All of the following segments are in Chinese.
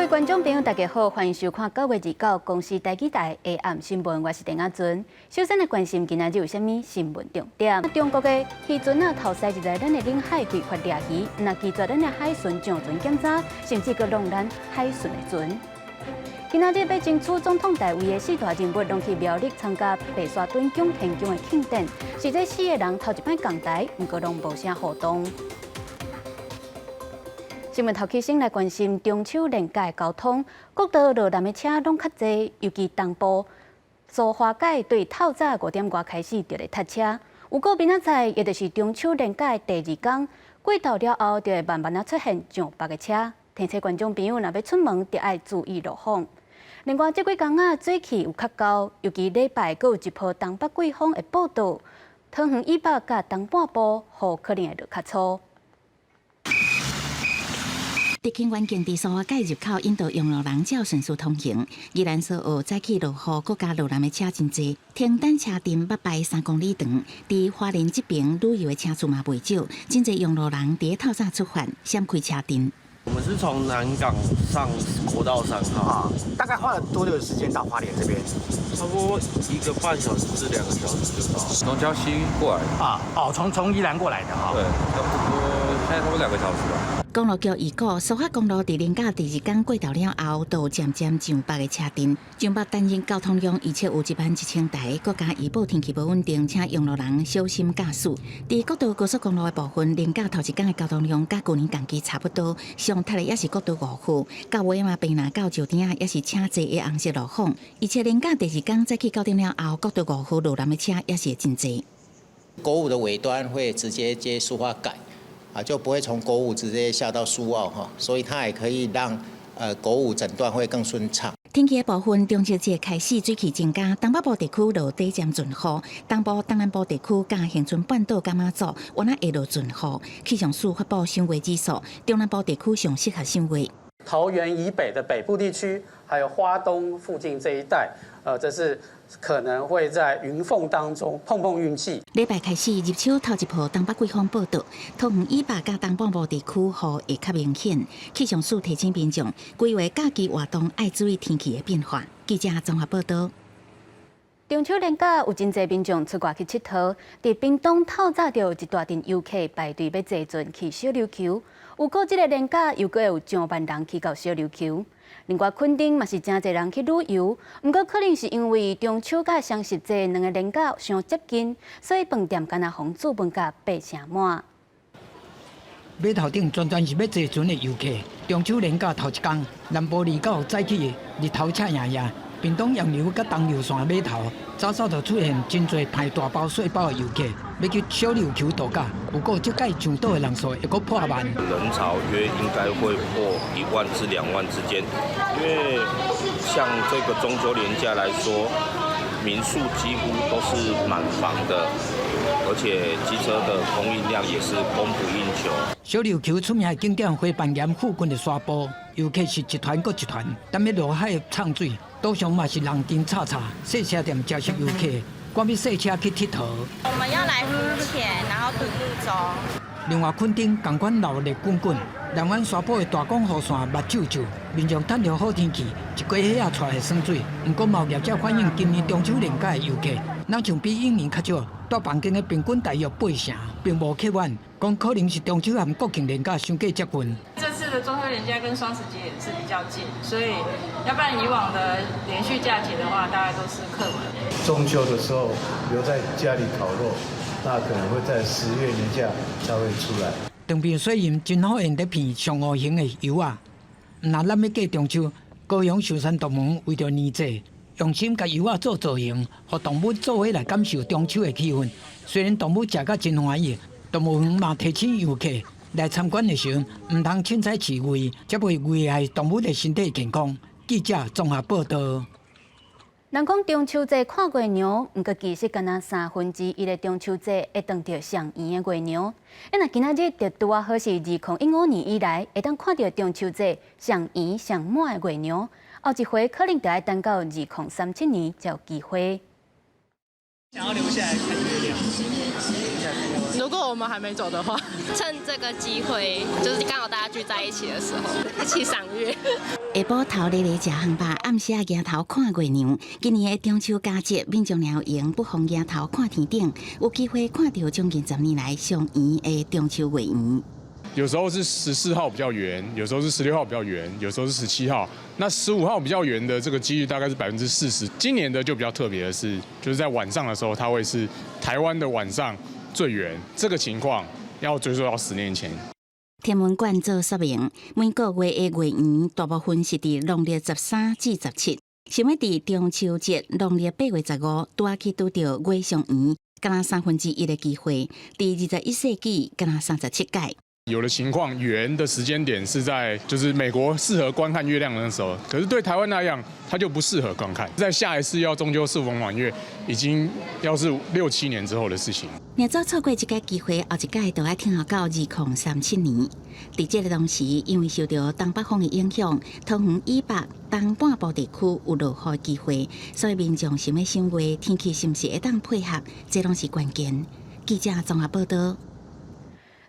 位观众朋友，大家好，欢迎收看9月29公司台记台下暗新闻，我是陈雅俊。首先来关心今仔日有啥物新闻重点？中国的渔船头塞入来咱的领海规划掠鱼，那拒绝咱的海巡上船检查，甚至佮弄咱海巡的船。今仔日要争取总统大位的4大人物，拢去苗栗参加白沙屯奖县奖的庆典，是这4个人头一摆共台，不过拢无啥互动。新闻头起先来关心中秋连假交通，国道落南的车拢较侪，尤其东部苏花改对透早5点外开始就会塞车。有个明仔载，也就是中秋连假第2天，过道了后就会慢慢出现上北的车。天车观众朋友若要出门，就要注意路况。另外，这几天水汽有较高，尤其礼拜阁有一波东北季风的报道，桃园以北甲东半部雨可能会落较粗。德庆湾境伫苏花改入口引导用路人照顺序通行，宜兰所有早起落雨，国家路南的车真多，停等车阵捌排3公里长。伫花莲这边旅游的车次嘛袂少，真侪用路人伫透早出发，闪开车阵。我们是从南港上国道3号，大概花了多久的时间到花莲这边？差不多1个半小时至2个小时就到。从礁溪过来从宜兰过来的哈。对，差不多现在差不多2个小时吧。公路局预估，苏花公路伫连假第2天过道了后，都渐渐上北的车阵。上北担任交通量，而且有11000台。国家预报天气不稳定，请用路人小心驾驶。伫国道高速公路的部分，连假头1天的交通量，甲去年同期差不多。上踢的也是国道5区，到尾嘛平南到石碇也是车侪的红色路况。而且连假第2天早起9点了后，国道5区路南的车也是真侪。国五的尾端会直接接苏花改。就不会从国五直接下到苏澳哈，所以它也可以让国五整段会更顺畅。天气的部分，中秋节开始水汽增加，东北部地区落底渐准雨，东部、东南部地区甲恒春半岛、甲马祖，原来会落准雨。气象署发布赏月指数，中南部地区上适合赏月。桃园以北的北部地区，还有花东附近这一带，这是可能会在云缝当中碰碰运气。礼拜开始入秋头一波东北季风报道，桃园以北甲东半部地区雨会较明显。气象署提醒民众，规划假期活动要注意天气的变化。记者综合报道。中秋连假有真侪民众出外去佚佗，伫屏东透早就有一大群游客排队要坐船去小琉球。有过这个连假，又阁有上万人去到小琉球。另外，垦丁嘛是真侪人去旅游，不过可能是因为中秋甲双十节2个连假相接近，所以饭店敢若phòng住饭甲8成满。码头顶全是要坐船的游客。中秋连假头1天，南部离岛早起日头赤炎炎，屏东洋流甲东游线码头早早就出现真侪排大包小包的游客，要去小琉球度假。不过，这届上岛的人数会阁破万，人潮约应该会破1万至2万之间，因为像这个中秋连假来说，民宿几乎都是满房的。而且机车的供应量也是供不应求。小琉球出名的景点花瓣岩附近的沙坡，游客是一团搁一团，踮咧落海畅水，岛上嘛是人丁吵吵，小车店招呼游客，赶要小车去佚佗。我们要来浮潜，然后独木舟。另外，垦丁同款热热滚滚，南湾沙坡的大港雨线目睭睭，民众趁着好天气，一过海啊出来耍水。不过，贸业者反映今年中秋连假的游客，哪像比往年较少。住房间的平均大约8成，并无客满，讲可能是中秋和国庆连假相隔接近。这次的中秋连假跟双十节也是比较近，所以要不然以往的连续假期的话，大概都是客满。中秋的时候留在家里烤肉，那可能会在10月年假才会出来。长片水银真好用得片上5型的油啊！那咱要过中秋，高雄寿山动物为着年节。用心甲油啊做造型，互动物做伙来感受中秋的气氛。虽然动物食甲真欢喜，动物园嘛提醒游客来参观的时候，唔通凊彩饲喂，才会危害动物的身体健康。记者综合报道。人讲中秋节看月娘，不过其实敢若1/3的中秋节会当到上圆的月娘。那今仔日就拄啊好是2015年以来会当看到中秋节上圆上满的月娘。后一回可能得要等到2037年才有机会。想要留下来看月亮。如果我们还没走的话，趁这个机会，就是刚好大家聚在一起的时候，一起赏月。下晡头咧咧食烘肉，暗时抬头看月亮。今年的中秋佳节，民众了用不妨抬头看天顶，有机会看到将近10年来上圆的中秋月圆。有时候是14号比较圆，有时候是16号比较圆，有时候是17号。那15号比较圆的这个几率大概是40%。今年的就比较特别的是，就是在晚上的时候，它会是台湾的晚上最圆。这个情况要追溯到10年前。天文馆做说明，每个月的月圆大部分是伫农历13至17，想要伫中秋节农历8月15拄去拄到月上圆，敢若1/3的机会。伫21世纪，敢若37届。有的情况圆的时间点是在就是美国适合观看月亮的那时候，可是对台湾来讲，它就不适合观看。在下一次要中秋适逢满月，已经要是6、7年之后的事情。明早错过这个机会，后一届就要听候到2037年。伫这个同时，因为受到东北风的影响，桃园以北东半部地区有落雨机会，所以民众想要想话，天气是不是会当配合，这拢是关键。记者综合报道。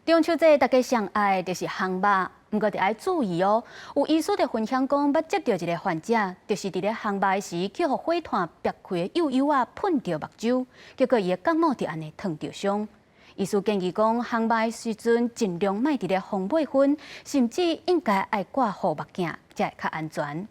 中秋节大家上爱就是烘肉，不过得要注意哦。有医师就分享讲，捌接到一个患者，就是伫咧烘肉的时，去互火炭煸开的幼幼啊喷到目睭，结果伊的感冒就安尼烫着伤。医师建议讲，烘肉的时阵尽量莫伫咧烘焙薰，甚至应该爱挂护目镜，才会较安全。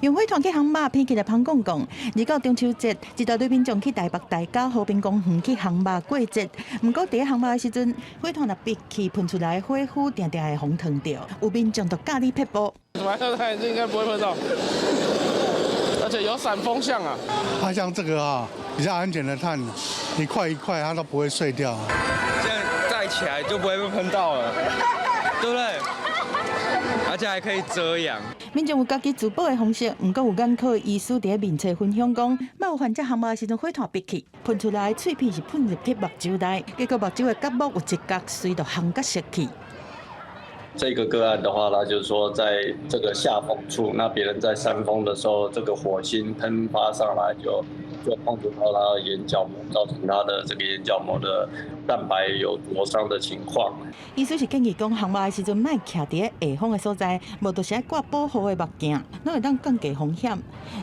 用火炭去烘肉，偏起来香港讲，而到中秋节，一大堆民众去台北大甲和平公园去烘肉过节。不过，伫烘肉的时阵，火炭若闭气喷出来，火呼定定会烘烫掉。有民众就咖喱撇步。买这台应该不会碰到，而且有闪风向啊。它像这个啊，比较安全的炭，一块一块它都不会碎掉。这样戴起来就不会被喷到了，对不对？而且还可以遮阳。民众有家己自保的方式，不过有眼科医师伫面册分享讲，某有患者烘肉的时阵火炭闭气，喷出来的碎片是喷入去目睭内，结果目睭的角膜有一角随着烘甲熄去。这个个案的话呢，就是说在这个下风处，那别人在扇风的时候，这个火星喷发上来就碰触到他的眼角膜，造成他的这个眼角膜的蛋白有灼伤的情况。医师是建议讲，烘肉的时阵，莫徛伫下风的所在，无就是爱挂保护的目镜，拢会当降低风险。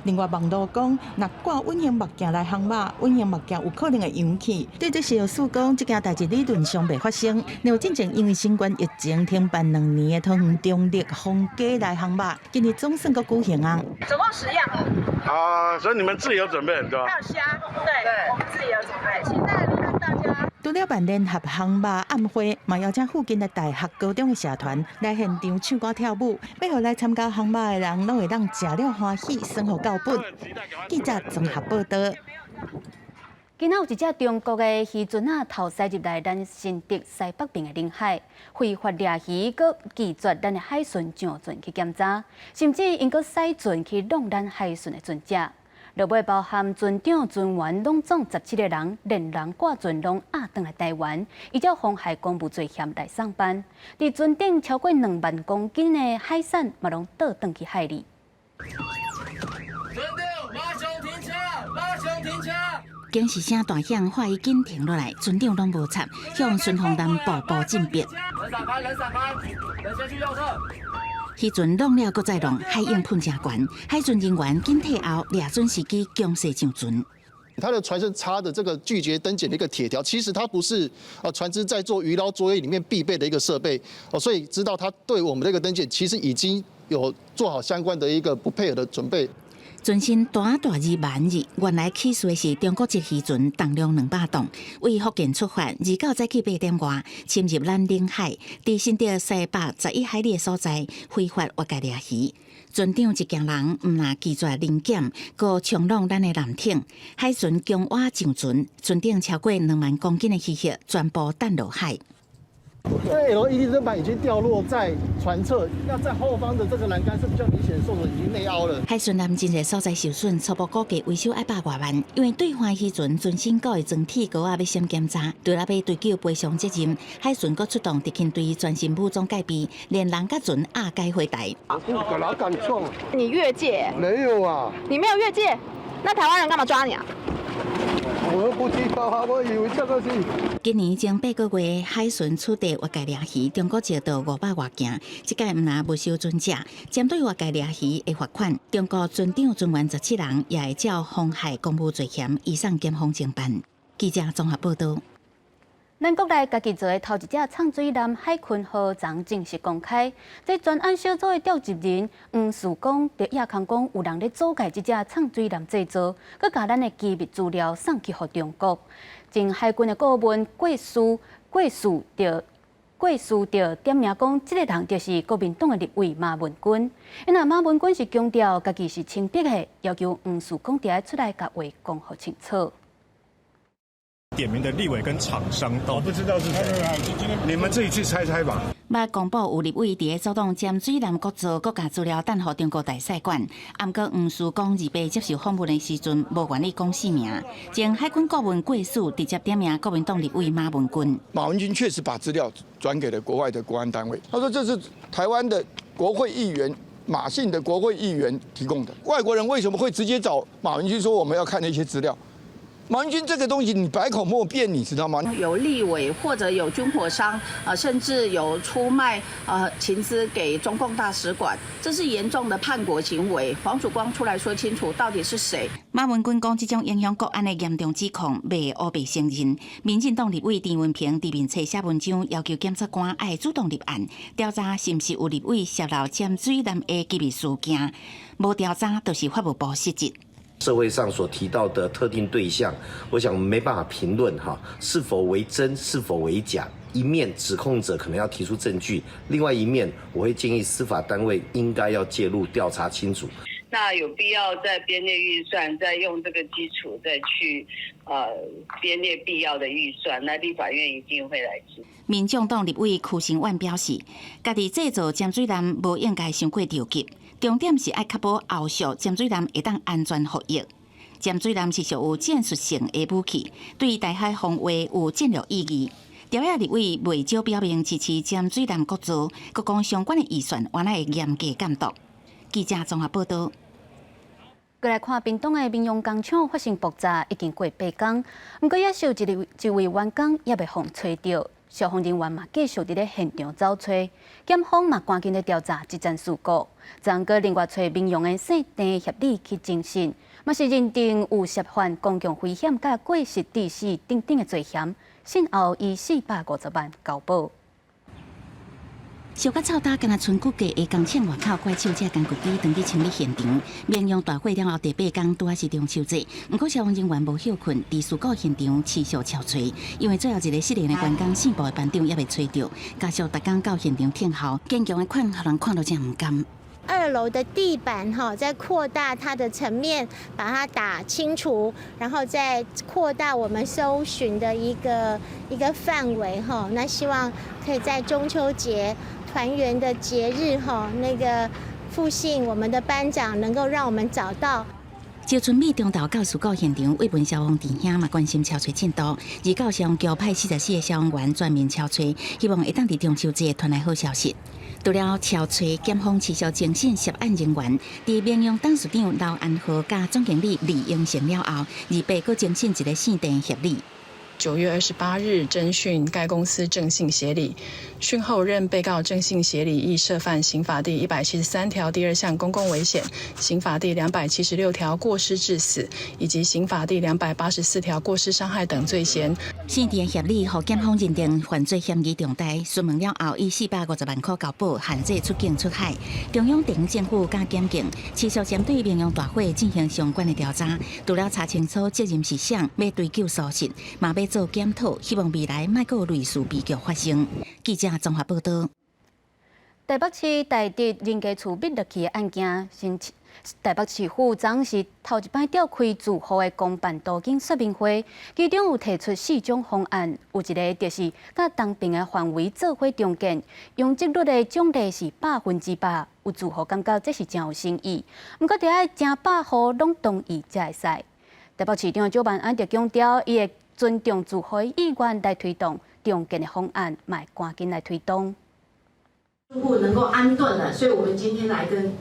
另外，网络讲，若挂稳型目镜来烘肉，稳型目镜有可能会扬起。对这事实讲，这件代志理论上袂发生。另外，进前因为新冠疫情停办2年的桃园中立风街来烘肉，今日总算阁举行啊！总共10样。所以你们自己有准备很多。还有虾，对，我们自己有准备。现在让大家。除了办联合烘肉暗会，嘛邀请附近的大学、高中的社团来现场唱歌跳舞，要互来参加烘肉的人，拢会当食了欢喜，生活够本。记者综合报道。今仔有一只中国的渔船啊，偷驶入来咱新竹西北边的领海，非法掠鱼，佮拒绝咱的海巡上船去检查，甚至因佮驶船去弄咱海巡的船只。落尾包含船长、船员，拢总17个人，连人挂船拢押回来台湾，依照妨害公务罪嫌来上班。伫船顶超过2万公斤的海产，嘛拢倒转去海里。警示声大响，话伊紧停落来，船长拢无插，向巡防员步步进逼。人闪开，人闪开，人先去右侧。渔船弄了，搁再弄，海涌喷正悬，海巡人员紧退后，掠准时机强势上船。它的船身插的这个拒绝登检的一个铁条，其实它不是船只在做渔捞作业里面必备的一个设备所以知道它对我们的一个登检其实已经有做好相关的一个不配合的准备。船身大字万字，原来起诉的是中国籍渔船，重量200吨，为福建出发，29早起8点外侵入咱领海，伫新竹西北11海里的所在，非法挖界掠鱼。船长一行人毋但拒绝临检，阁冲撞咱的舰艇，海巡强挖上船，船顶超过2万公斤的鱼血全部弹落海。因为 LED 灯板已经掉落在船侧，那在后方的这个栏杆是比较明显受损，已经内凹了。海巡舰真侪所在受损，初步估计维修100多万，因为兑换渔船船身各的整体膏要先检查，除了要追究赔偿责任，海巡阁出动敌舰队全身武装戒备，连人甲船压解回台。我老敢撞！你越界？没有啊！你没有越界，那台湾人干嘛抓你啊？我不知道啊，我以为这个是。今年前8个月，海巡出地活界掠鱼，中国接到500外件，这届唔拿不收准者，针对活界掠鱼的罚款，中国船长船员17人也会照妨害公务罪嫌移送检方侦办。记者综合报道。咱国内家己做的头一只畅水蓝海鲲号昨正式公开。这专案小组的调集人黄树光伫亚康讲，有人咧阻盖这只畅水蓝制造，佮把咱的机密资料送去予中国。前海军的顾问桂树着点名讲，这个人就是国民党的立委马文君。因为马文君是强调家己是清白的，要求黄树光伫出来甲话讲好清楚。点名的立委跟厂商都不知道是谁，你们自己去猜猜吧。捌公布有立委伫主动占水南国造国家资料等予中国大使馆，毋过黄树光二被接受访问的时阵，无愿意讲姓名。前海军顾问桂树直接点名国民党立委马文君。马文君确实把资料转给了国外的国安单位，他说这是台湾的国会议员。马姓的国会议员提供的，外国人为什么会直接找马文君说我们要看那些资料？马文君这个东西你百口莫辩，你知道吗？有立委或者有军火商，甚至有出卖情资给中共大使馆，这是严重的叛国行为。黄曙光出来说清楚，到底是谁？马文君讲，这种影响国安的严重指控未乌白承认。民进党立委陈文平伫面册写文章，要求检察官爱主动立案，调查是毋是有立委泄露占水南的机密事件。无调查，就是法务部失职。社会上所提到的特定对象，我想没办法评论是否为真，是否为假。一面指控者可能要提出证据，另外一面我会建议司法单位应该要介入调查清楚。那有必要在编列预算，再用这个基础再去编列必要的预算，那立法院一定会来执行。民众党立委邱成万表示，家己制造占水蓝无应该伤过着急。重点是要确保后续占水蓝会当安全服役。占水蓝是属有战术性的武器，对台海防卫有战略意义。朝野立委未少表明支持占水蓝国造，各讲相关的预算原来会严格监督。记者综合报道。过来看屏东的民用工厂发生爆炸，已经过8天，不过也少一位员工也被风吹到。消防人员嘛继续伫咧现场找找，检方嘛赶紧咧调查这件事故，再个另外找民用的姓陈协理去侦讯，嘛是认定有涉犯公共危险甲过失致死等等的罪嫌，先后以450万交保。烧甲臭大，敢若村骨架的工厂外口怪手车工具机登去清理现场。民用大火了后第8天，拄啊是中秋节，不过消防人员无休困，伫事故现场持续敲锤，因为最后一个失联的员工姓部的班长也被找到，加上逐工到现场听候，坚强的款，让人看到真唔甘。2楼的地板再扩大它的层面，把它打清除，然后再扩大我们搜寻的一个范围那希望可以在中秋节团圆的节日那个复兴我们的班长能够让我们找到。石村美中岛到事故现场慰问消防弟兄嘛关心敲锤进度，而到消防局派44个消防员全面敲锤，希望会当伫中秋节传来好消息。除了敲锤，检方持续侦讯涉案人员，伫民用董事长刘安和甲总经理李英成了后，2被搁侦讯一个姓陈协理。9月28日侦讯该公司郑姓协理，讯后任被告郑姓协理亦涉犯刑法第173条第2项公共危险、刑法第276条过失致死以及刑法第284条过失伤害等罪嫌。姓陈协理获检方认定犯罪嫌疑重大，询问了后以450万块交保，限制出境出海。中央地方政府甲检警持续针对民用大火进行相关的调查，除了查清楚责任是谁，要追究事实，嘛要做检讨，希望未来莫有类似悲剧发生。记者综合报道。台北市台德人家厝灭落去的案件，台北市府昨是头一摆召开住户的公办途径说明会，其中有提出4种方案，有一个就是甲东边的范围做伙重建，容积率的奖励是100%，有住户感觉这是真有诚意，不过得爱正百户拢同意才会使。台北市长周万安就强调，伊会尊重住户的意愿来推动重建的方案，卖赶紧来推动。住户能够安顿了，所以我们今天来跟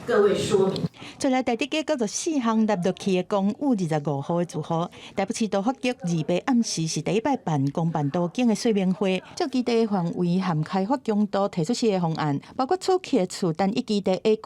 各位说明。再来台地价94项纳入去的公务25号的住户，台北市都发局2八暗时是第一摆办公办都经的说明会，这基地范围涵盖发强度提出新的方案，包括初期的厝单一基地 A 区，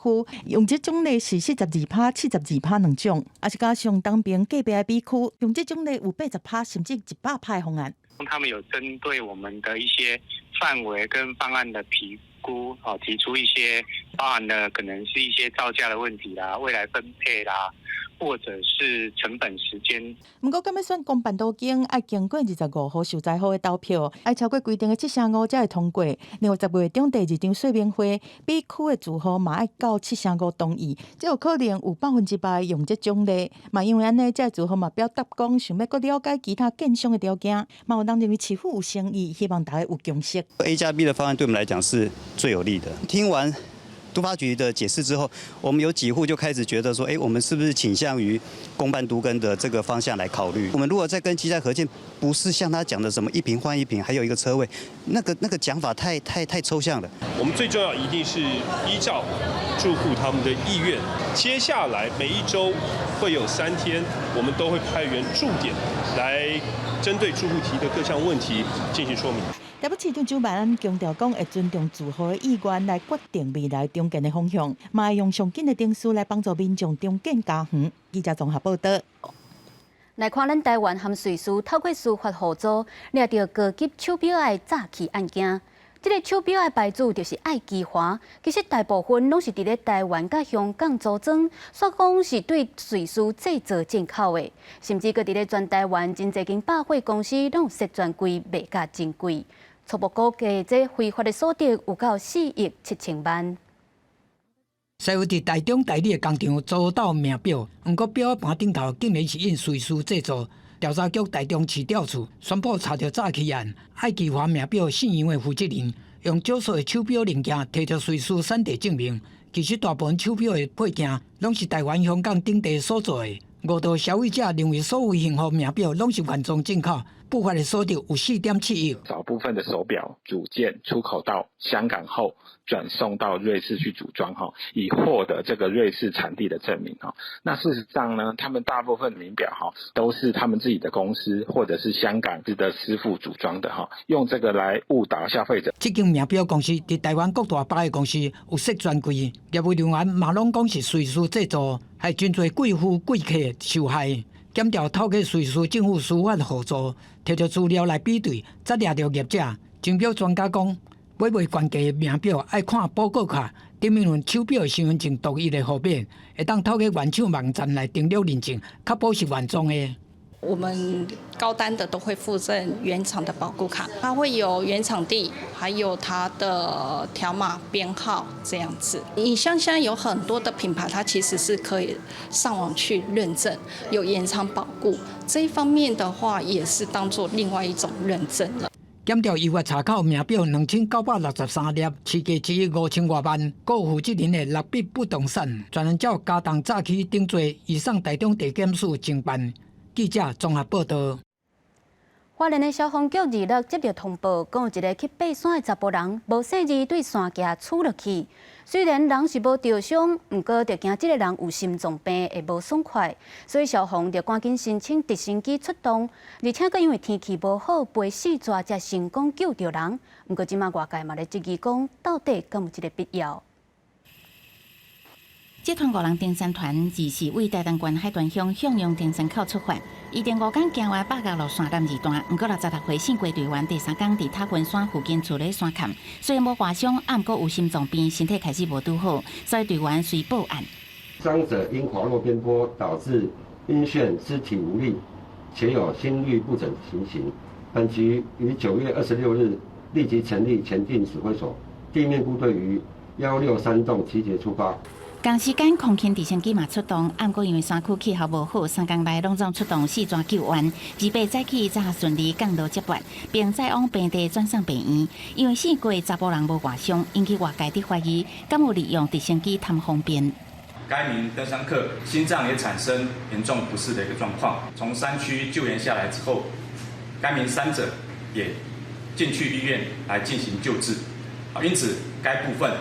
用这奖励是42%、72%两种，也是加上东边隔壁的 B 区，用这奖励有80%甚至100%的方案。他们有针对我们的一些范围跟方案的评估，提出一些包含的可能是一些造价的问题啦、未来分配啦，或者是成本时间。不过，敢要选公办都经，要经过25号受灾户的投票，要超过规定的7/5才会通过。另外，10月中第2场说明会，B 区的住户嘛要到7/5同意，才有可能有100%用这奖励。嘛，因为安尼，这住户嘛表达讲想要更了解其他建商的条件，嘛有人认为市府有诚意，希望大家有共识。A+B 的方案对我们来讲是最有利的。听完都发局的解释之后，我们有几户就开始觉得说，我们是不是倾向于公办都更的这个方向来考虑？我们如果再跟基泰合建，不是像他讲的什么1坪换1坪，还有一个车位，那个讲法太抽象了。我们最重要一定是依照住户他们的意愿，接下来每一周会有3天，我们都会派员驻点来针对住户提的各项问题进行说明。台北市长周万安强调讲，会尊重住户的意愿来决定未来重建的方向，嘛会用上紧的定数来帮助民众重建家园。记者综合报道。来看咱台湾和瑞士透过司法合作，抓到高级手表的诈欺案件。这个手表的牌子就是爱基华，其实大部分拢是伫咧台湾甲香港组装，煞讲是对瑞士制造进口的，甚至搁伫咧全台湾真侪间百货公司拢有设专柜卖价真贵。初步估计，这非法的所得有到4亿7千万。西有伫台中代理的工厂遭到名表，不过表盘顶头竟然是印瑞士制造。调查局台中市调处宣布查到诈欺案，爱基华名表信用的负责人用少数的手表零件摕到瑞士产地证明，其实大部分手表的配件拢是台湾、香港等地所做的。误导消费者认为所有幸福名表拢是原装进口，不法的所得有4.7亿。少部分的手表组件出口到香港后，转送到瑞士去组装以获得这个瑞士产地的证明那事实上呢，他们大部分名表都是他们自己的公司或者是香港的师傅组装的用这个来误导消费者。这间名表公司伫台湾各大百货公司有设专柜，业务人员嘛拢讲是瑞士制造，还真侪贵妇贵客受害。检调透过瑞士政府司法合作，摕到资料来比对，才抓到业者。钟表专家讲，买卖关键的名表爱看报告卡，顶面用手表的身份证独一的号码，会当透过原厂网站来登录认证，确保是原装的。我们高单的都会附赠原厂的保固卡，它会有原厂地，还有它的条码编号这样子。你像现在有很多的品牌，它其实是可以上网去认证，有原厂保固这一方面的话，也是当做另外一种认证了。检调依法查扣名表2963粒，市价1亿5千多万，各负责人的6笔不动产，专案照加重诈欺定罪，移送台中地检署侦办。记者综合报道。花莲的消防局2日接到通报，讲有一个去爬山的查甫人无细致对山架杵落去。虽然人是无受伤，不过就惊这个人有心脏病会无爽快，所以消防就赶紧申请直升机出动，而且佫因为天气无好，飞4抓才成功救着人。不过即马外界嘛咧质疑讲，到底敢有这个必要？这团5人登山团24为台东县海豚乡向阳登山口出发，伊伫5天行完8甲路线南二段，不过66岁姓郭队员第3天伫塔云山附近厝咧山坎，虽然无外伤，不过有心脏病，身体开始无拄好，所以队员随报案。伤者因滑落边坡导致晕眩、肢体无力，且有心律不整情形。本局于9月26日立即成立前进指挥所，地面部队于163栋集结出发。同时间，空勤直升机嘛出动，不过因为山区气候无好，3天内拢总出动4抓救援，200载起才顺利降落接驳，并再往平地转送病院。因为4过查甫人无外伤，引起外界的怀疑，敢有利用直升机贪方便。该名登山客心脏也产生严重不适的一个状况，从山区救援下来之后，该名伤者也进去医院来进行救治，因此该部分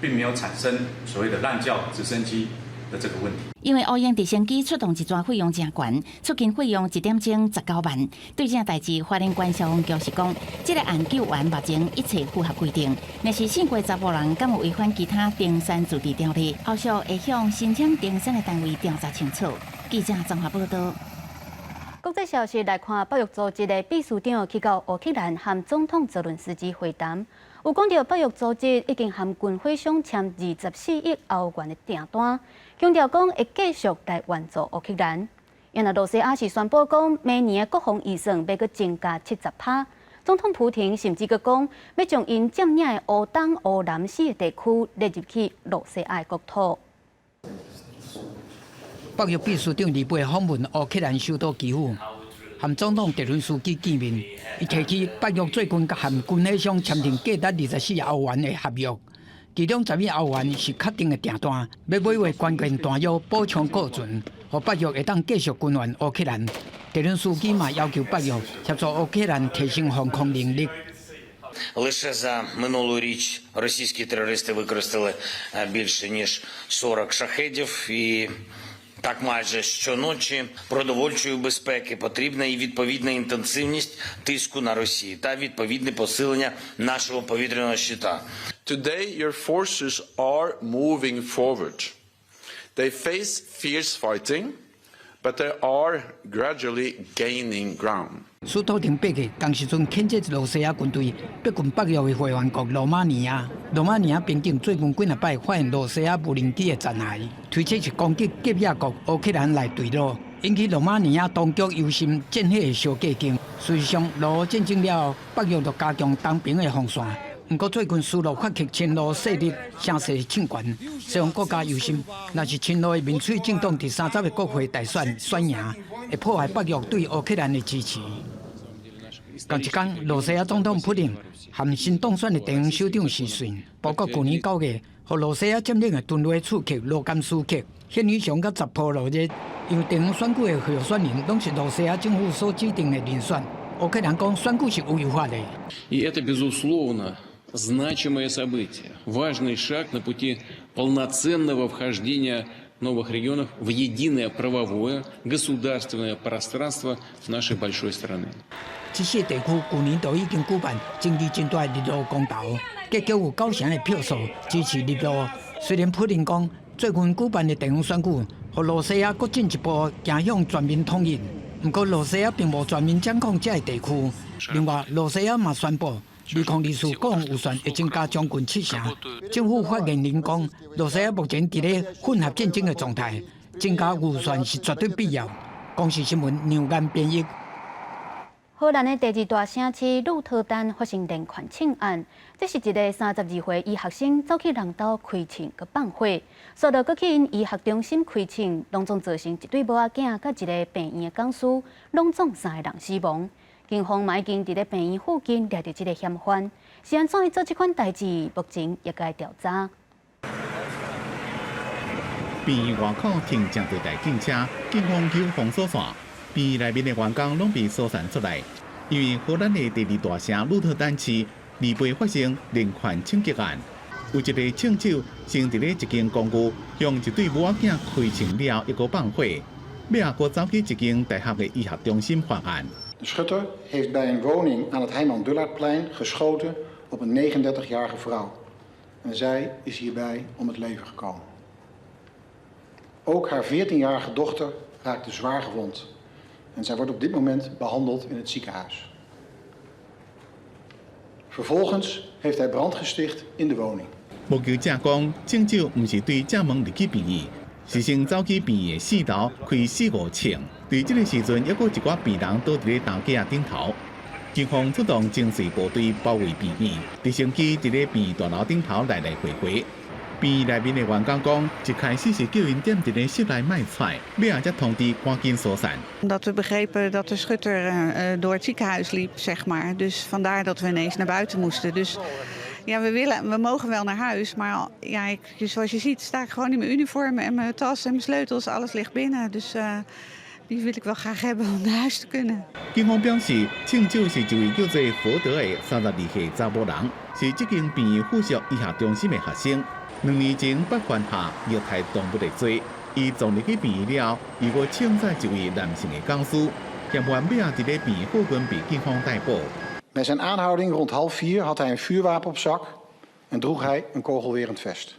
并没有产生所谓的滥叫直升机的这个问题。因为乌英直升机出动一抓费用真悬，出境费用1点钟19万。对这代志，花莲县消防局是讲，这个案救援目前一切符合规定。若是姓过查甫人敢有违反其他登山驻地条例，后续会向申请登山的单位调查清楚。记者综合报道。国际消息来看，北约组织的秘书长去到乌克兰和总统泽伦斯基会谈，有讲到北约组织已经和军火商签24亿欧元的订单，强调讲会继续来援助乌克兰。原来罗西亚是宣布讲，明年的国防预算要搁增加70%。总统普廷甚至搁讲，要将因占领的乌东、乌南4个地区列入去罗西亚的国土。北约秘书长李贝访问乌克兰首都基辅，和总统泽伦斯基见面。伊提起北约最近和军火商签订价值24亿欧元的合约，其中10亿欧元是确定的订单，要买回关键弹药补充库存，和北约会当继续军援乌克兰。泽伦斯基嘛要求北约协助乌克兰提升防空能力。Лише за минулу річ російські терористи використали більше ніж 40 шахедів і так майже щоночі. Продовольчої безпеки потрібна і відповідна інтенсивність тиску на Росію та відповідне посилення нашого повітряного щита. Today your forces are moving forward. They face fierce fighting, but they are gradually gaining ground. 苏托廷8日当时阵谴责罗西亚军队逼近北约的会员国罗马尼亚。罗马尼亚边境最近几礼拜发现罗西亚无人机的残骸，推测是攻击结业国乌克兰来对路，引起罗马尼亚当局忧心战火的小价劲。事实上，俄乌战争了后，北约就加强东边的防线。不过最近苏罗发起亲俄势力声势抢权，西方国家忧心，若是亲俄的民粹政党第30个国会大选选赢，会破坏北约对乌克兰的支持。同一天，罗西亚总统普廷和新当选的地方首长时顺，包括去年9月和罗西亚占领的顿内茨克、卢甘斯克、赫尔松甲扎波罗热，因为地方选举的候选人拢是罗西亚政府所指定的人选，乌克兰讲选举是有违法的。Значимое событие, важный шаг на пути полноценного вхождения новых регионов в единое правовое государственное пространство нашей большой страны. 这些地区去年都已经举办争议真大的日落公投，结果有90%的票数支持日落。虽然普林讲最近举办的地方选举，和罗西亚更进一步走向全面统一，不过罗西亚并无全面掌控这个地区。另外，罗西亚嘛宣布。2024国防预算会增加将近70%。政府发言人讲，罗西亚目前伫咧混合战争的状态，增加预算是绝对必要。公视新闻牛眼编译。荷兰的第2大城市鹿特丹发生连环枪案，这是一个32岁医学生走去人家开枪佮放火，随后佮去因医学中心开枪，拢总造成一对母仔囝佮一个病院的讲师，拢总3个人死亡。警方嘛已经伫咧病院附近抓到这个嫌犯，是安怎去做这款代志？目前也该调查。病院外口停正多台警车，警方有封锁线，病院内面的员工拢被疏散出来。因为荷兰的第2大城鹿特丹市离被发生连环枪击案，有一个枪手先伫咧一间公寓向一对母仔囝开枪了后，一个放火，尾仔佫走去一间大学的医学中心犯案。De schutter heeft bij een woning aan het Heiman-Dullardplein geschoten op een 39-jarige vrouw. En zij is hierbij om het leven gekomen. Ook haar 14-jarige dochter raakte zwaar gewond. En zij wordt op dit moment behandeld in het ziekenhuis. Vervolgens heeft hij brand gesticht in de woning. 目击者讲，枪手不是对正门入去病院，是先走去病院的4楼开4-5枪。在这个时阵，还佫一寡病人倒伫咧担架顶头。警方出动精锐部队包围病院，直升机伫咧病院大楼顶头来回回。病院内面的员工讲，一开始是叫因踮伫咧室内卖菜，尾仔才通知赶紧疏散。Omdat we begrepen dat de schutter door het ziekenhuis liep, zeg maar. Dus vandaar dat we ineens naar buiten moesten. Dus ja, we mogen wel naar huis, maar ja, zoals je ziet sta ik gewoon in mijn uniform en mijn tas en mijn sleutels, alles ligt binnen. Dus die wil ik wel graag hebben om naar huis te kunnen. 警方表示，枪手是一位叫做福德的32岁查某人，是这间病院附属医学中心的学生。2年前被犯下虐待动物的罪，伊昨日去变医了，如果枪杀一位男性的讲师，嫌犯尾仔伫咧变后根被警方逮捕。Bij zijn aanhouding rond 3:30 had hij een vuurwapen op zak en droeg hij een kogelwerend vest.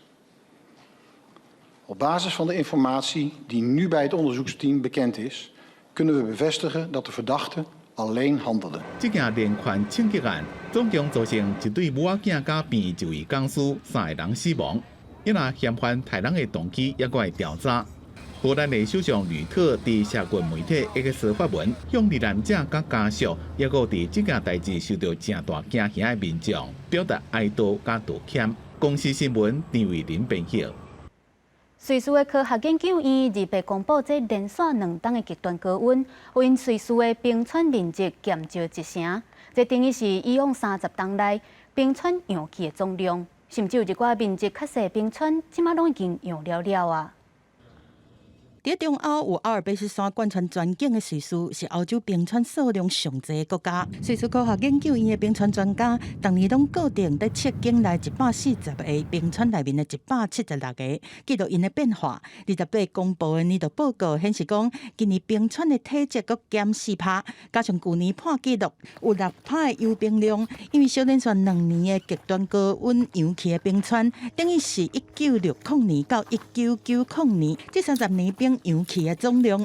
Op basis van de informatie die nu bij het onderzoeksteam bekend is, kunnen we bevestigen dat de verdachte alleen handelde. 这件连环枪击案总共造成一对母仔囝加变一位讲师3个人死亡。因若嫌犯杀人的动机也搁会调查。荷兰的首相吕特伫社群媒体 X 发文，向罹难者甲家属，也搁伫这件代志受到正大惊吓的民众表达哀悼甲道歉。公司新闻张伟林编辑。瑞士的科学研究院日白公布，这连续2冬的极端高温，有因瑞士的冰川面积减少1成，这等于是以往30冬内冰川扬起的总量。甚至有一寡面积较细的冰川，即马拢已经用了啊。伫中欧有阿尔卑斯山贯穿全境的瑞士，是欧洲冰川数量上侪的国家。瑞士科学研究院的冰川专家，当年拢固定在测境内140个冰川内面的176个，记录因的变化。28公布的年度报告显示讲，今年冰川的体积阁减4%，加上去年破纪录有6%的融冰量，因为小连续2年的极端高温扬起的冰川，等于是1960年到1990年这30年冰扬起的总量。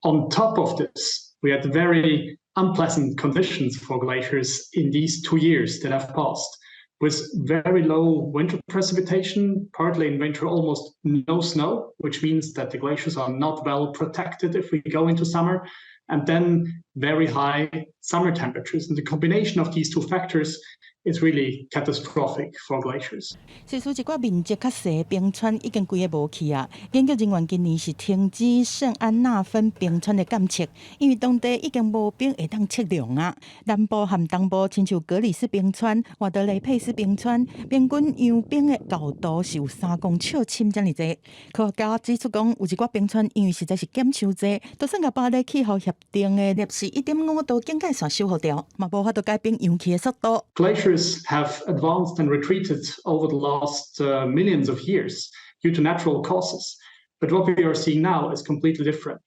On top of this, we had very unpleasant conditions for glaciers in these 2 years that have passed, with very low winter precipitation, partly in winter almost no snow, which means that the glaciers are not well protected if we go into summer, and then very high summer temperatures. And the combination of these two factors is really catastrophic for glaciers. 瑞士一寡面积较细的冰川已经规个无去啊！研究人员今年是停止圣安娜芬冰川的监测，因为当地已经无冰会当测量啊。南部和东部亲像格里斯冰川、瓦德雷佩斯冰川，平均扬冰的高度是有3公尺深这么多。科学家指出讲，有一寡冰川因为实在是减少济，就算甲巴黎气候协定的摄氏1.5度警戒线修复掉，嘛无法度改变扬起的速度。Glaciers have advanced and retreated over the last millions of years due to natural causes. But what we are seeing now is completely different.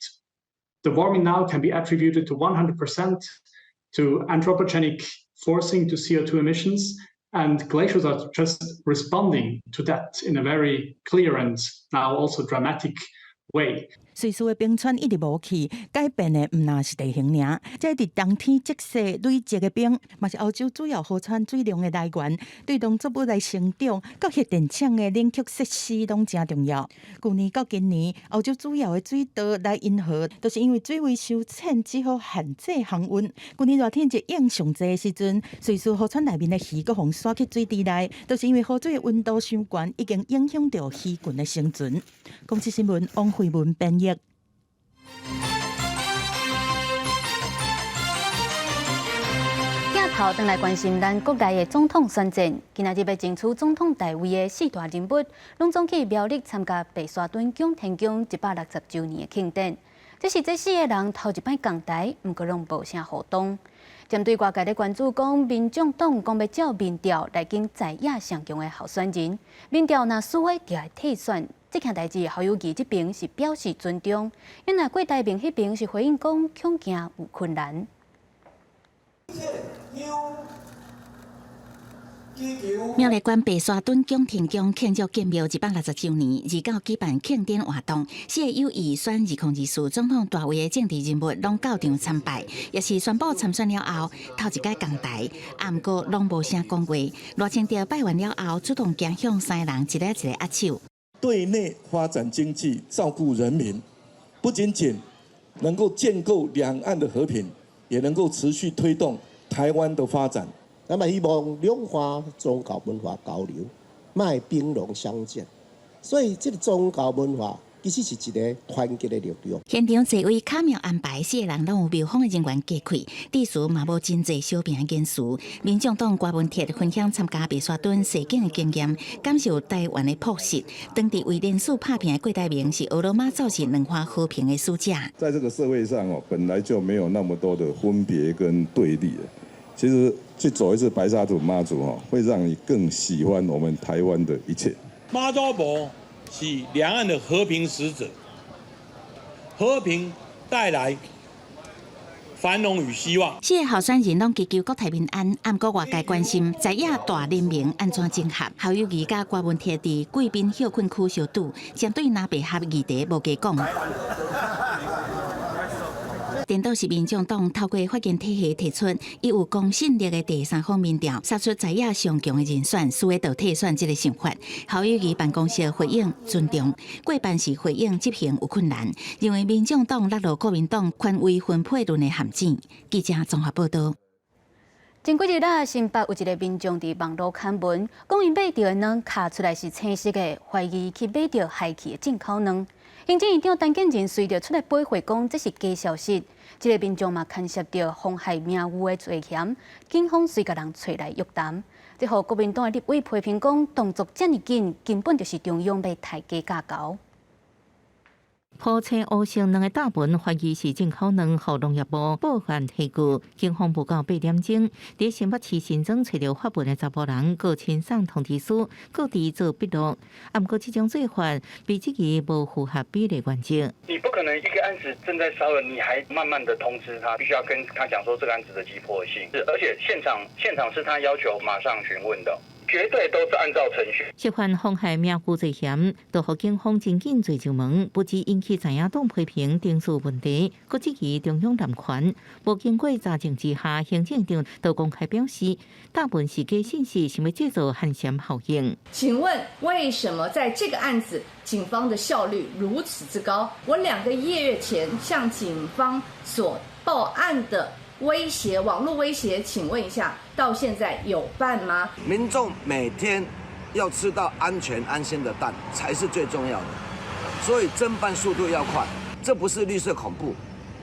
The warming now can be attributed to 100% to anthropogenic forcing to CO2 emissions, and glaciers are just responding to that in a very clear and now also dramatic way. 瑞士的冰川一直无去，改变的唔那是地形尔，这伫冬天积雪累积的冰，嘛是欧洲主要河川水量的来源，对农作物来生长、甲核电厂的冷却设施拢真重要。去年到今年，欧洲主要的水道来银河，都是因为水位收浅，只好限制恒温。去年热天一影上济的时阵，瑞士河川内面的鱼阁互刷去水池内，都是因为河水的温度上悬，已经影响到鱼群的生存。公司新闻王慧文编译。头转来关心咱国内的总统选战，今仔日要争取总统大位的4大人物，拢总去苗栗参加白沙屯蒋天宫160周年的庆典。这是这4个人头一摆共台，毋过拢无啥互动。针对外界的关注，讲民众党讲要照民调来竞在野上强的候选人，民调若输的就来退选。这件代志，侯友宜这边是表示尊重，因为郭台铭迄边是回应讲恐惊有困难。苗栗县白沙屯蒋天宫庆祝建庙160周年，29举办庆典活动，4个有意选2024总统大位的政治人物拢到场参拜，也是宣布参选了后头一届共台，啊，毋过拢无啥讲话。赖清德拜完了后，主动行向3个人一个一个握手。对内发展经济，照顾人民，不仅仅能够建构两岸的和平，也能够持续推动台湾的发展。那么希望两岸宗教文化交流，卖兵戎相见。所以这个宗教文化其实是一个团结的力量。现场座位巧妙安排，4个人拢有庙方的人员加开，地词嘛无真侪小病的言辞。民众党郭文铁分享参加白沙屯射箭的经验，感受台湾的朴实。当地为连续拍片的郭台铭是俄罗马造成两岸和平的使者。在这个社会上本来就没有那么多的分别跟对立的。其实去走一次白沙屯妈祖会让你更喜欢我们台湾的一切。妈祖婆是两岸的和平使者，和平带来繁荣与希望。4个候选人拢祈求国泰民安，不过外界关心在野大联盟安怎整合。侯友宜甲郭文摕伫贵宾休困区相赌，针对南北合议题无加讲。颠倒是民众党透过法院体系提出，伊有公信力的第三方民调，杀出在野上强的人选，需要倒退选这个想法。侯友宜办公室回应尊重，过半是回应执行有困难，认为民众党落入国民党权威分配论的陷阱。记者综合报道。前几日啊，新北有一个民众伫网络刊文，讲因买到的卵卡出来是青色的，怀疑去买到害去的进口卵。行政院长陈建仁随着出来驳回，讲这是假消息。这个民众嘛牵涉到妨害名誉的罪嫌，警方随甲人找来约谈。这互国民党的立委批评讲，动作这么紧，根本就是中央要抬价价高。铺车乌性两个大文怀疑是进口卵，互农业部报案起据。警方报告8点钟，伫新北市新庄找到发文的查甫人，各签送通知书，各地做笔录。不过，这种做法被质疑无符合比例原则。你不可能一个案子正在烧了，你还慢慢的通知他，必须要跟他讲说这个案子的急迫性，而且现场是他要求马上询问的。绝对都是按照程序。涉犯妨害名誉罪嫌，都互警方真紧追上门，不止引起在野党批评定数问题，佫质疑中央滥权。无经过查证之下，行政长都公开表示，大部分是假信息，想要制造寒蝉效应。请问为什么在这个案子，警方的效率如此之高？我2个月前向警方所报案的威胁，网络威胁，请问一下，到现在有办吗？民众每天要吃到安全安心的蛋才是最重要的，所以侦办速度要快。这不是绿色恐怖，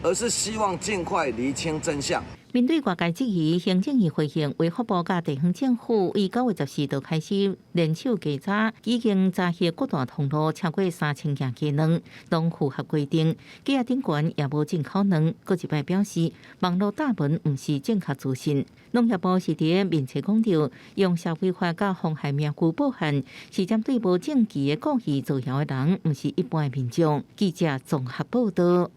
而是希望尽快厘清真相。面对外界质疑，行政院回应，卫福部甲地方政府于9月14日开始联手稽查，已经查获各大通路超过3000件鸡卵，拢符合规定。鸡鸭顶悬也无进口卵。佫一摆表示，网络大文毋是正确资讯。农业部是伫面册讲到，用社会化甲妨害名誉报案，是针对无证据的故意造谣的人，毋是一般民众。记者综合报道。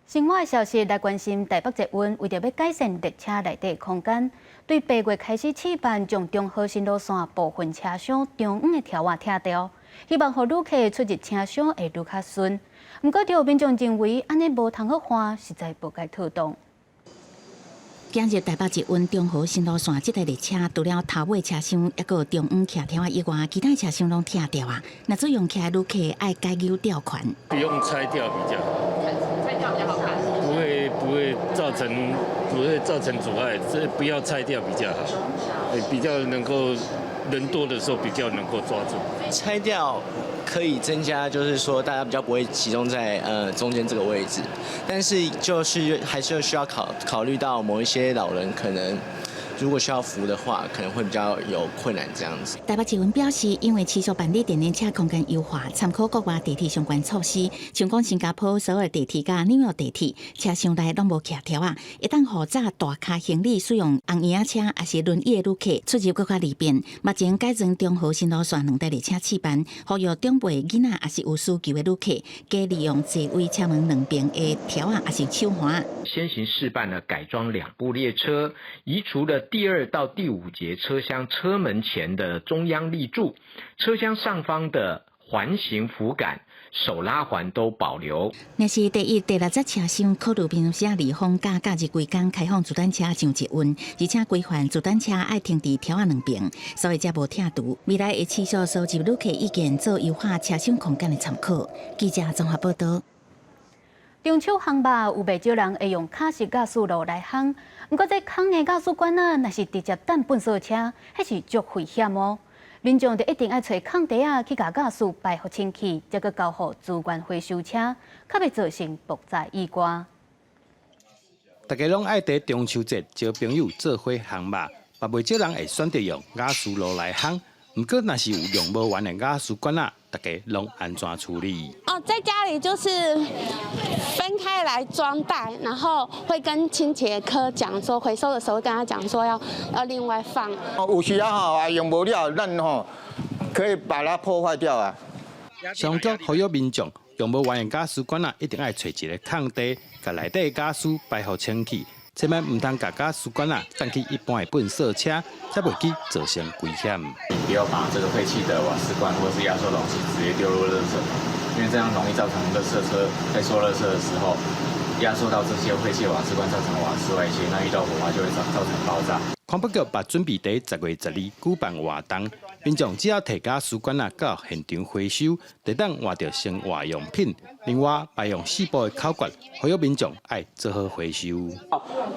生活的消息来关心台北捷运，为着要改善列车内底空间，对8月开始试办将中和新路线部分车厢中央的条仔拆掉，希望让旅客出入车厢会愈较顺。不过，有民众认为安尼无通好看，实在无该推动。今日台北捷运中和新路线这台列车，除了头尾车厢一个中央徛条以外，其他车厢拢拆掉啊。那做用起来旅客爱改优条款，不用拆掉比较好。拆掉比较好看，不会造成阻碍，这不要拆掉比较好，比较能够人多的时候比较能够抓住。拆掉可以增加，就是说大家比较不会集中在中间这个位置，但是就是还是需要考虑到某一些老人可能。如果需要扶的话，可能会比较有困难这样子。台北捷运表示，因为持续办理电联车空间优化，参考国外地铁相关措施，像讲新加坡、首尔地铁甲纽约地铁车厢内拢无徛条啊，一旦负载大卡行李使用红椅车还是轮椅的旅客出入更加利便。目前改成中和新路线2台列车试办，呼吁长辈、囡仔还是有需求的旅客，加利用座位车门两边的条啊，还是手环。先行试办了改装2部列车，移除了第2到第5节车厢车门前的中央立柱，车厢上方的环形扶杆、手拉环都保留。若是第1、第6节车厢考虑平时离峰甲假日规工开放子弹车上捷运，而且规范子弹车爱停伫条仔两边，所以才无拆除。未来会持续收集旅客意见，做优化车厢空间的参考。记者综合报道。中秋航吧有袂少人会用卡式驾驶路来航，不过这空的驾驶管啊，若是直接等粪扫车，迄是足危险哦。民众就一定爱找空地啊去甲驾驶排付清气，再个交予资源回收车，较袂造成爆炸意外。大家拢爱伫中秋节招朋友做伙航吧，嘛袂少人会选择用驾驶路来航。不过，若是有用不完的驾驶管啊，大家拢安怎处理？在家里就是分开来装袋，然后会跟清洁科讲说，回收的时候跟他讲说要另外放。有时啊用不了，咱可以把它破坏掉啊。上局呼吁民众用不完的假使管一定要找一个空地，甲内底的假使排好清气，千万唔通甲假使管放去一般的粪扫车，才袂去造成危险。不要把这个废弃的瓦斯罐或是压缩容器直接丢入垃圾桶，因为这样容易造成垃圾车在收垃圾的时候压缩到这些废弃瓦斯罐，造成瓦斯外泄，那遇到火花就会造成爆炸。环保局把准备在10月12举办活动，民众只要提假使管到现场回收，就当换到生活用品。另外，摆用细部的口诀，呼吁民众爱做好回收。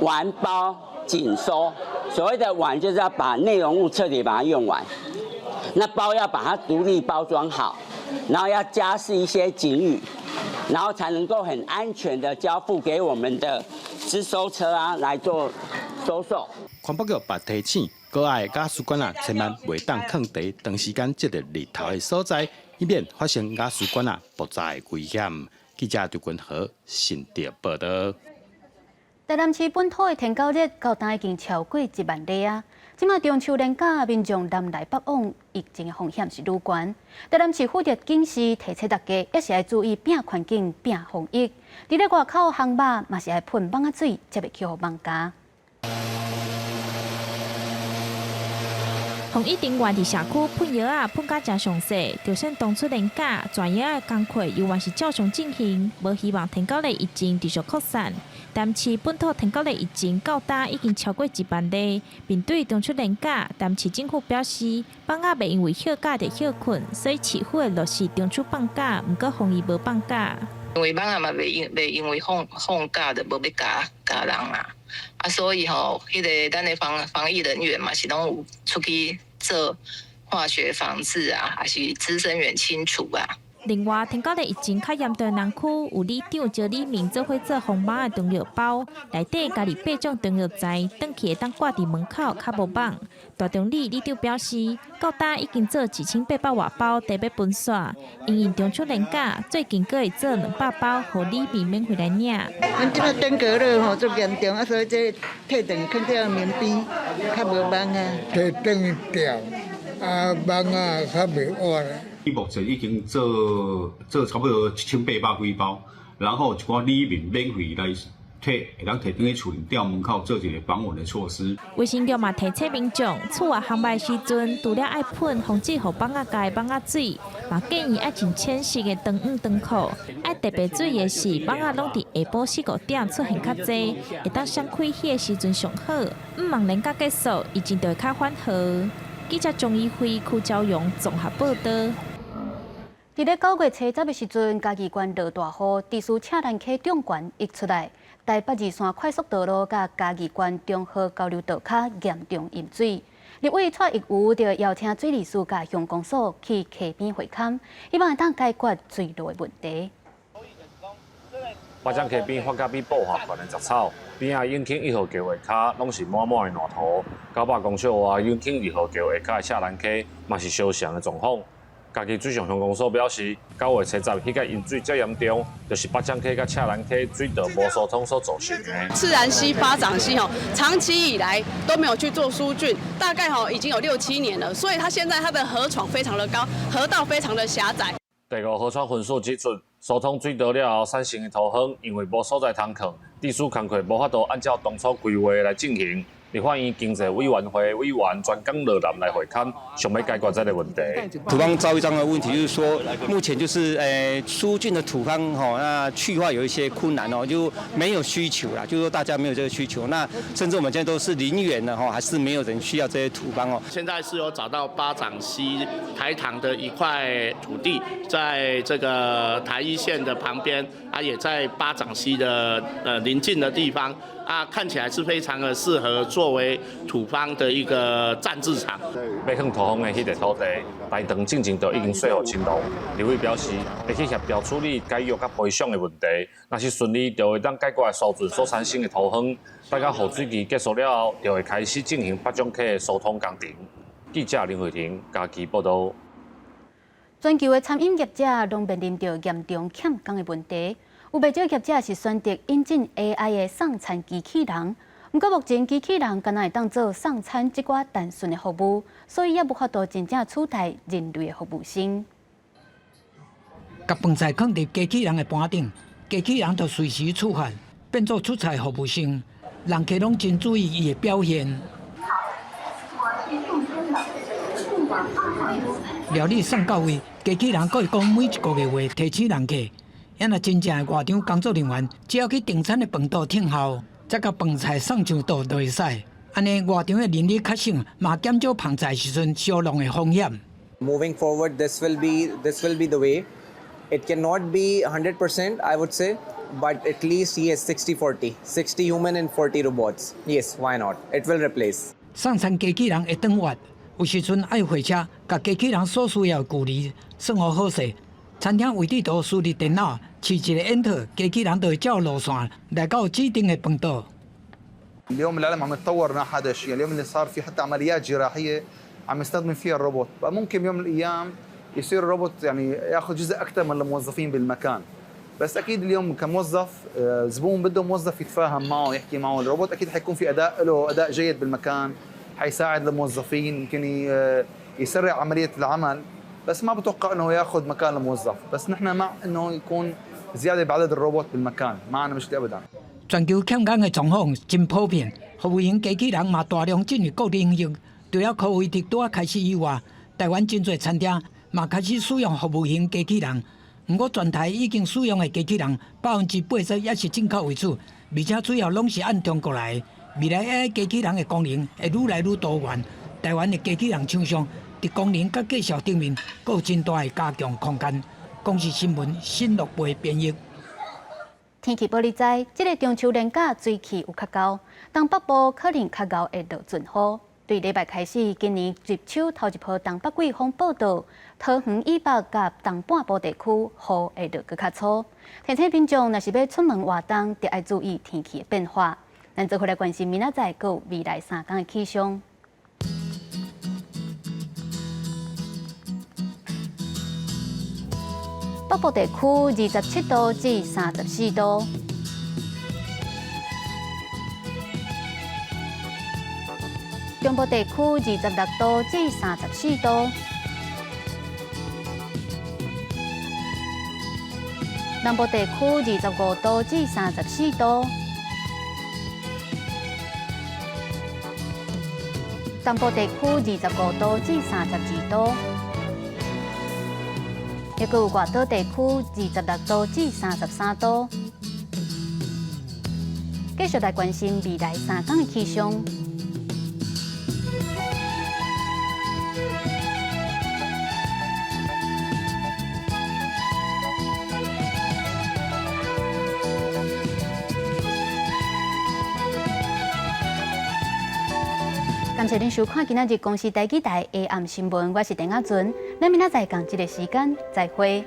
完包紧收，所谓的完就是要把内容物彻底把它用完，那包要把它独立包装好，然后要加饰一些警语，然后才能够很安全的交付给我们的支收车来做收售。环保局把提醒，各爱假使管千万袂当放伫长时间接着日头的所在，以免发生假使管爆炸的危险。记者刘君和新竹报道。台南市本土的天狗日到今已经超过1万例啊！即马中秋连假，民众南来北往，疫情的风险是愈悬。台南市府的警示提醒大家，也是要注意拼环境、拼防疫。伫咧外口烘肉，嘛是要喷蠓仔水，才袂去互蠓咬。防疫人员伫社区喷药喷甲真详细，就算当初连假专业的工作依然是照常进行，无希望天狗类疫情持续扩散。台南市本土天狗类疫情到今已经超过1万例。面对中秋连假，台南市政府表示，蠓仔袂因为休假就休困，所以市府会落实中秋放假，毋过防疫无放假。因为蠓仔嘛袂因为放假就无要加人所以迄个咱的防疫人员嘛是拢有出去做化学防治还是滋生源清除另外，天狗类疫情较严重的南区，有里长招里民做伙做防蠓的中药包，内底加入8种中药材，转去会当挂伫门口，较无蠓。大中里长表示，到今已经做2800外包，得要分散。因应中秋连假，最近阁会做200包，互里民免回来领。阮即摆登革热足严重所以这退等放在棉被，较无蠓退等掉，蠓较袂活啦。目前已经做差不多1800几包，然后一寡里民免费来摕，会当摕转去厝里吊门口做一个防蚊的措施。卫生局嘛提醒民众，厝外烘麦时阵，除了爱喷防止互蠓仔咬蠓仔水，嘛建议爱穿浅色的长裤长裤。爱特别注意的是，蠓仔拢伫下晡4、5点出现较济，会当先开戏的时阵上好。毋望连假结束，疫情就会较缓和。记者钟义辉、邱昭勇综合报道。伫咧9月初10的时阵，嘉义县落大雨，地势赤兰溪中悬溢出来，台北二线快速道路甲嘉义县中和交流道卡严重淹水。立委蔡益瑜就邀请水利署甲乡公所去溪边会勘，希望会当解决水路的问题。八江溪边发甲比保护县的杂草，边仔永庆1号桥下卡拢是满满的烂土。九百公尺外永庆2号桥下卡的赤兰溪嘛是相像的状况。嘉义水上乡公所表示，9月初10迄个淹水最严重，就是八江溪甲赤兰溪水道无疏通所造成的。赤兰溪发展溪长期以来都没有去做疏浚，大概已经有6、7年了，所以它现在它的河床非常的高，河道非常的狭窄。第5河川分数指出，疏通水道了后产生的土夯，因为无所在通囥，地属工课无法度按照当初规划来进行。立法院经济委员会委员专工落南来会勘，想要解决这个问题。土方遭遇这样的问题，就是说目前就是疏浚的土方那去化有一些困难就没有需求啦，就是说大家没有这个需求。那甚至我们现在都是林园的还是没有人需要这些土方现在是有找到八掌溪台塘的一块土地，在这个台一线的旁边，也在八掌溪的邻近的地方。看起来是非常的适合作为土方的一个暂置场。要向土方的迄个土地，台糖进前就已经说服青农。立委表示，会去协调处理解约甲赔偿的问题，若是顺利，就会当解决疏浚所产生的土方。大家雨水期结束了后，就会开始进行八江溪的疏通工程。记者林慧婷嘉义报道。全球的餐饮业者拢面临着严重欠工的问题。有不少业者是选择引进 AI 的送餐机器人，不过目前机器人敢若会当做送餐这寡单纯的服务，所以也无法度真正取代人类的服务生。把饭菜放伫机器人的盘顶，机器人就随时触发，变做出菜服务生，人客拢真注意伊的表现。料理送到位，机器人可以讲每一个月话提醒人客。要若真正的外场工作人员，只要去订餐的饭桌听候，再甲饭菜送上桌就会使。安尼外场的人力较省，嘛减少碰菜时阵烧弄的风险。Moving forward, this will be the way. It cannot be 100%, I would say, but at least yes, 60-40, 60 human and 40 robots. Yes, why not? It will replace. 送餐机器人会转活，有时阵爱回车，甲机器人所需要的距离算好势。餐厅位置图输入电脑，试一个 Enter， 机器人就会照路线来到指定的饭桌。اليوم العالم عم يتطور نحو هذا الشيء، اليوم اللي صار في حتى عمليات جراحيه عم يستخدم فيها الروبوت، فممكن يوم من الايام يصير الروبوت يعني ياخذ جزء اكثر من الموظفين بالمكان. بس اكيد اليوم كموظف زبون بده موظف يتفاهم معه يحكي معه، الروبوت اكيد حيكون في له اداء جيد بالمكان، حيساعد الموظفين، يمكن يسرع عمليه العمل، بس ما بتوقع انه ياخذ مكان الموظف، بس نحن مع انه يكون زياده بعدد الروبوت بالمكان، ما عندنا مشكله ابدا. 全球欠工的状况真普遍，服务员机器人嘛大量进入各领域。除了科威特拄啊开始以外，台湾真侪餐厅嘛开始使用服务型机器人。不过全台已经使用的机器人80%也是进口为主，而且主要拢是按中国来的。未来 AI 机器人的功能会愈来愈多元，台湾的机器人厂商在功能甲技术顶面，阁有真大的加强空间。公视新闻新乐培编译。天气报你知，这个中秋连假水气有较高，东北部可能较高会落阵雨。对礼拜开始，今年入秋头一波东北季风报道，桃园以北甲东半部地区雨会落搁较粗。提醒民众若是要出门活动，得爱注意天气的变化。咱做回来关心明仔载阁有未来3天的气象。北部地区27度至34度，中部地区26度至34度，南部地区25度至34度，东部地区25度至32度。也有外岛地区26度至33度。继续来关心未来3天的气象。感谢您收看今仔日公视台记台下暗新闻，我是陈雅纯。咱明仔载同一个时间再会。